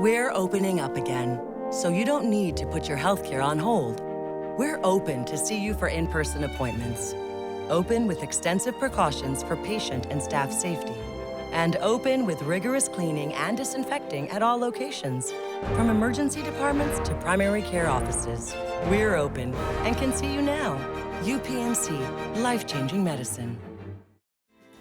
We're opening up again, so you don't need to put your healthcare on hold. We're open to see you for in-person appointments. Open with extensive precautions for patient and staff safety. And open with rigorous cleaning and disinfecting at all locations, from emergency departments to primary care offices. We're open and can see you now. UPMC, life-changing medicine.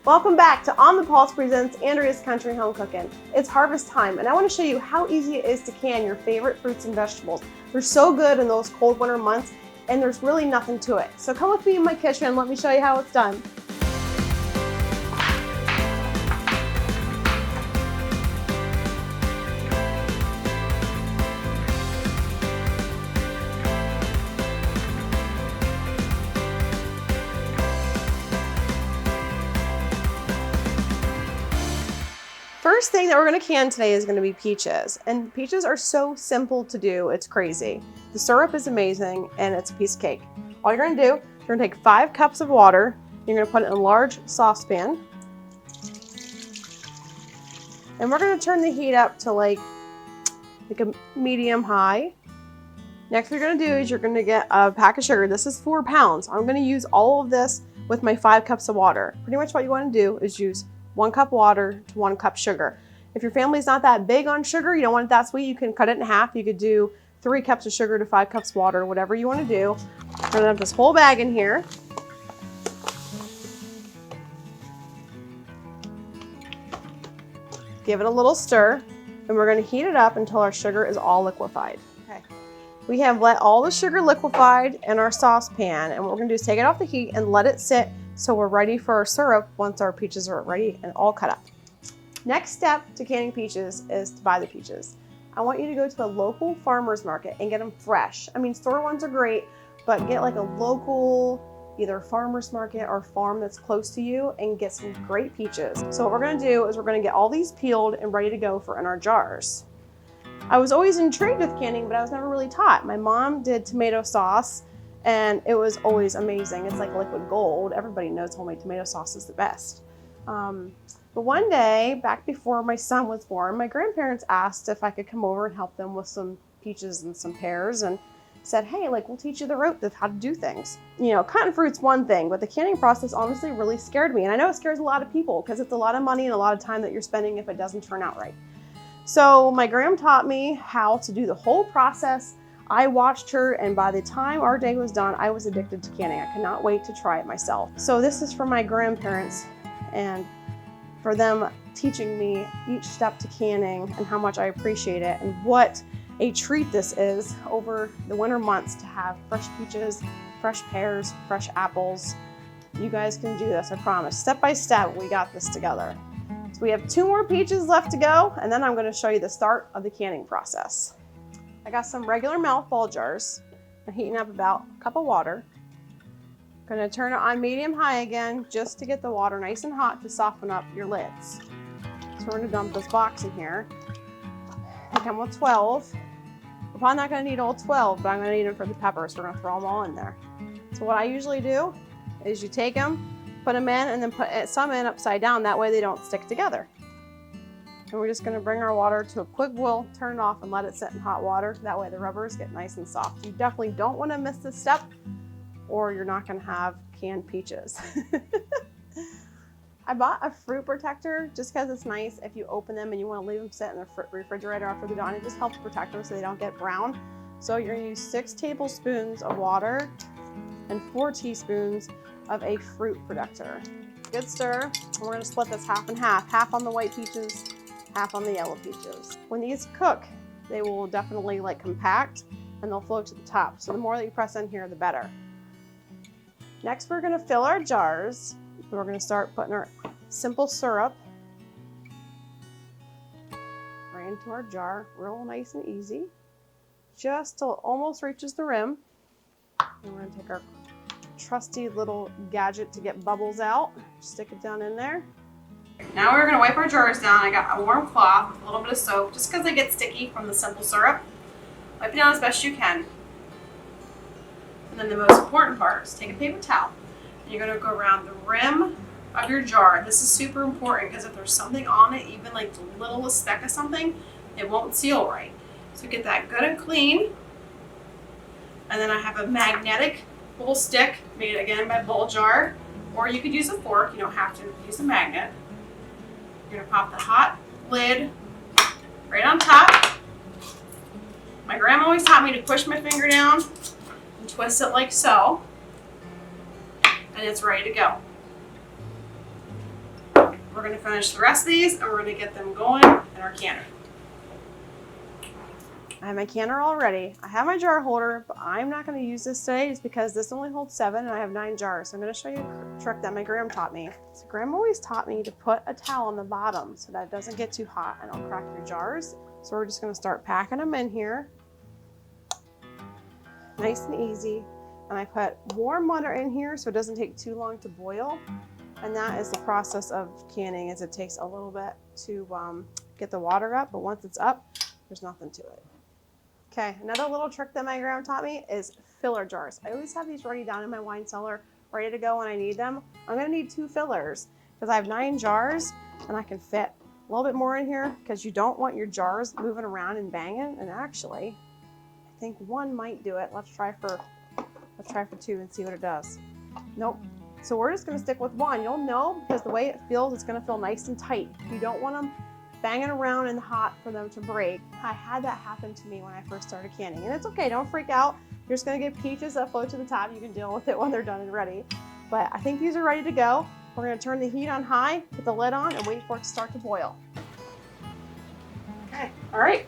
Welcome back to On the Pulse presents Andrea's Country Home Cooking. It's harvest time, and I want to show you how easy it is to can your favorite fruits and vegetables. They're so good in those cold winter months, and there's really nothing to it. So come with me in my kitchen and let me show you how it's done. First thing that we're going to can today is going to be peaches, and peaches are so simple to do, it's crazy. The syrup is amazing and it's a piece of cake. All you're going to do, you're going to take 5 cups of water, you're going to put it in a large saucepan, and we're going to turn the heat up to like a medium high. Next what you're going to do is you're going to get a pack of sugar. This is 4 pounds. I'm going to use all of this with my 5 cups of water. Pretty much what you want to do is use 1 cup water to 1 cup sugar. If your family's not that big on sugar, you don't want it that sweet, you can cut it in half. You could do 3 cups of sugar to 5 cups of water, whatever you want to do. We're gonna have this whole bag in here. Give it a little stir, and we're gonna heat it up until our sugar is all liquefied. Okay. We have let all the sugar liquefied in our saucepan, and what we're gonna do is take it off the heat and let it sit so we're ready for our syrup once our peaches are ready and all cut up. Next step to canning peaches is to buy the peaches. I want you to go to a local farmer's market and get them fresh. I mean, store ones are great, but get like a local, either farmer's market or farm that's close to you and get some great peaches. So what we're gonna do is we're gonna get all these peeled and ready to go for in our jars. I was always intrigued with canning, but I was never really taught. My mom did tomato sauce, and it was always amazing. It's like liquid gold. Everybody knows homemade tomato sauce is the best. But one day, back before my son was born, my grandparents asked if I could come over and help them with some peaches and some pears, and said, hey, like, we'll teach you the ropes of how to do things. You know, cutting fruit's one thing, but the canning process honestly really scared me. And I know it scares a lot of people because it's a lot of money and a lot of time that you're spending if it doesn't turn out right. So my gram taught me how to do the whole process. I watched her, and by the time our day was done, I was addicted to canning. I could not wait to try it myself. So this is for my grandparents, and for them teaching me each step to canning and how much I appreciate it, and what a treat this is over the winter months to have fresh peaches, fresh pears, fresh apples. You guys can do this, I promise. Step by step, we got this together. So we have 2 more peaches left to go, and then I'm going to show you the start of the canning process. I got some regular mouthful jars. I'm heating up about a cup of water. I'm gonna turn it on medium-high again, just to get the water nice and hot to soften up your lids. So we're gonna dump this box in here. They come with 12. We're probably not gonna need all 12, but I'm gonna need them for the peppers. We're gonna throw them all in there. So what I usually do is you take them, put them in, and then put some in upside down. That way they don't stick together. And we're just gonna bring our water to a quick boil, turn it off, and let it sit in hot water. That way the rubbers get nice and soft. You definitely don't wanna miss this step, or you're not gonna have canned peaches. I bought a fruit protector just because it's nice if you open them and you wanna leave them sit in the refrigerator after they're done. It just helps protect them so they don't get brown. So you're gonna use 6 tablespoons of water and 4 teaspoons of a fruit protector. Good stir, and we're gonna split this half and half. Half on the white peaches, half on the yellow peaches. When these cook, they will definitely like compact and they'll float to the top. So the more that you press in here, the better. Next, we're gonna fill our jars. We're gonna start putting our simple syrup right into our jar, real nice and easy, just till it almost reaches the rim. And we're gonna take our trusty little gadget to get bubbles out, stick it down in there. Now we're gonna wipe our jars down. I got a warm cloth with a little bit of soap, just because they get sticky from the simple syrup. Wipe it down as best you can. And then the most important part is take a paper towel. And you're gonna go around the rim of your jar. This is super important because if there's something on it, even like the littlest speck of something, it won't seal right. So get that good and clean. And then I have a magnetic bowl stick made again by Bowl Jar, or you could use a fork. You don't have to use a magnet. You're gonna pop the hot lid right on top. My grandma always taught me to push my finger down and twist it like so, and it's ready to go. We're gonna finish the rest of these and we're gonna get them going in our canner. I have my canner all ready. I have my jar holder, but I'm not going to use this today just because this only holds 7 and I have 9 jars. So I'm going to show you a trick that my grandma taught me. So grandma always taught me to put a towel on the bottom so that it doesn't get too hot and it'll crack your jars. So we're just going to start packing them in here. Nice and easy. And I put warm water in here so it doesn't take too long to boil. And that is the process of canning, is it takes a little bit to get the water up, but once it's up, there's nothing to it. Okay, another little trick that my grandma taught me is filler jars. I always have these ready down in my wine cellar, ready to go when I need them. I'm gonna need 2 fillers because I have 9 jars and I can fit a little bit more in here because you don't want your jars moving around and banging. And actually, I think 1 might do it. Let's try for 2 and see what it does. Nope. So we're just gonna stick with 1. You'll know because the way it feels, it's gonna feel nice and tight. You don't want them banging around in the hot for them to break. I had that happen to me when I first started canning, and it's okay, don't freak out. You're just gonna get peaches that float to the top. You can deal with it when they're done and ready. But I think these are ready to go. We're gonna turn the heat on high, put the lid on, and wait for it to start to boil. Okay, all right.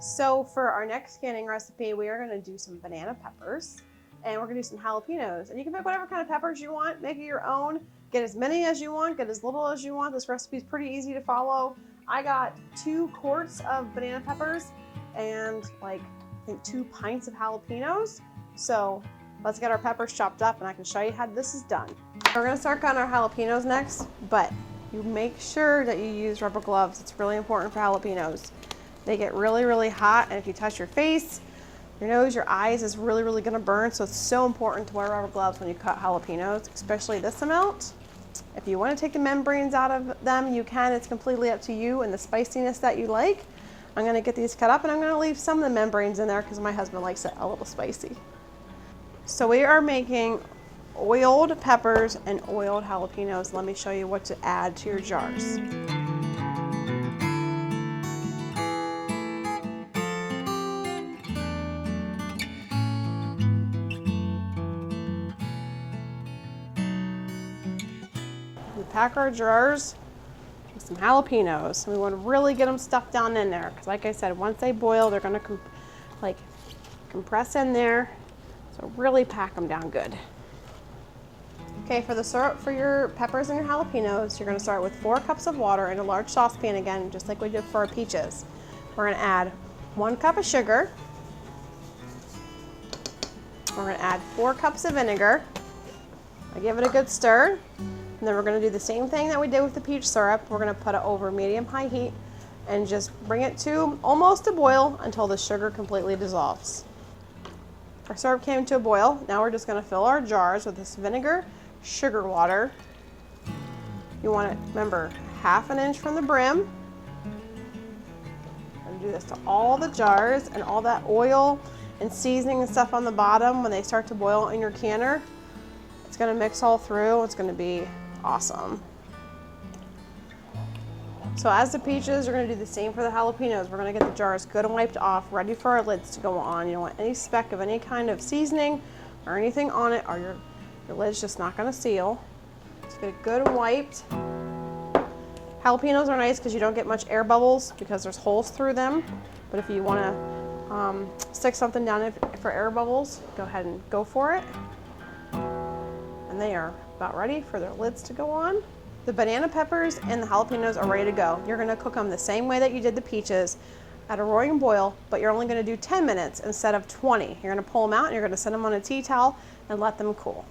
So for our next canning recipe, we are gonna do some banana peppers, and we're gonna do some jalapenos. And you can pick whatever kind of peppers you want, make it your own. Get as many as you want, get as little as you want. This recipe is pretty easy to follow. I got 2 quarts of banana peppers and like, I think 2 pints of jalapenos. So let's get our peppers chopped up and I can show you how this is done. We're gonna start cutting our jalapenos next, but you make sure that you use rubber gloves. It's really important for jalapenos. They get really, really hot, and if you touch your face, your nose, your eyes is really, really gonna burn. So it's so important to wear rubber gloves when you cut jalapenos, especially this amount. If you want to take the membranes out of them, you can. It's completely up to you and the spiciness that you like. I'm going to get these cut up and I'm going to leave some of the membranes in there because my husband likes it a little spicy. So we are making oiled peppers and oiled jalapenos. Let me show you what to add to your jars. We pack our jars with some jalapenos. We want to really get them stuffed down in there because, like I said, once they boil, they're going to compress in there. So really pack them down good. Okay, for the syrup for your peppers and your jalapenos, you're going to start with 4 cups of water in a large saucepan again, just like we did for our peaches. We're going to add 1 cup of sugar. We're going to add 4 cups of vinegar. I give it a good stir. And then we're going to do the same thing that we did with the peach syrup. We're going to put it over medium-high heat and just bring it to almost a boil until the sugar completely dissolves. Our syrup came to a boil. Now we're just going to fill our jars with this vinegar, sugar water. You want it, remember, 1/2 inch from the brim. And do this to all the jars, and all that oil and seasoning and stuff on the bottom, when they start to boil in your canner, it's going to mix all through. It's going to be awesome. So as the peaches, you're going to do the same for the jalapenos. We're going to get the jars good and wiped off, ready for our lids to go on. You don't want any speck of any kind of seasoning or anything on it, or your lid's just not going to seal. Just get it good and wiped. Jalapenos are nice because you don't get much air bubbles because there's holes through them. But if you want to stick something down for air bubbles, go ahead and go for it. And they are about ready for their lids to go on. The banana peppers and the jalapenos are ready to go. You're going to cook them the same way that you did the peaches at a roaring boil, but you're only going to do 10 minutes instead of 20. You're going to pull them out and you're going to set them on a tea towel and let them cool.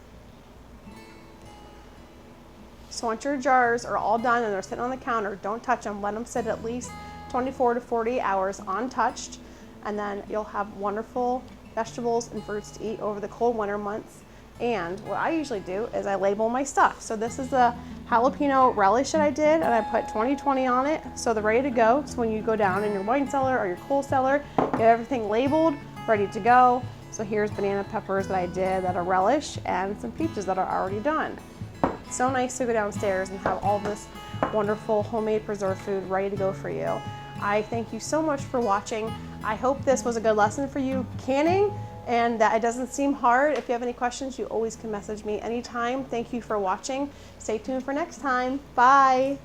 So once your jars are all done and they're sitting on the counter, don't touch them. Let them sit at least 24 to 48 hours untouched, and then you'll have wonderful vegetables and fruits to eat over the cold winter months. And what I usually do is I label my stuff. So this is the jalapeno relish that I did, and I put 20/20 on it, so they're ready to go. So when you go down in your wine cellar or your coal cellar, get everything labeled, ready to go. So here's banana peppers that I did that are relish, and some peaches that are already done. It's so nice to go downstairs and have all this wonderful homemade preserved food ready to go for you. I thank you so much for watching. I hope this was a good lesson for you canning, and that it doesn't seem hard. If you have any questions, you always can message me anytime. Thank you for watching. Stay tuned for next time. Bye.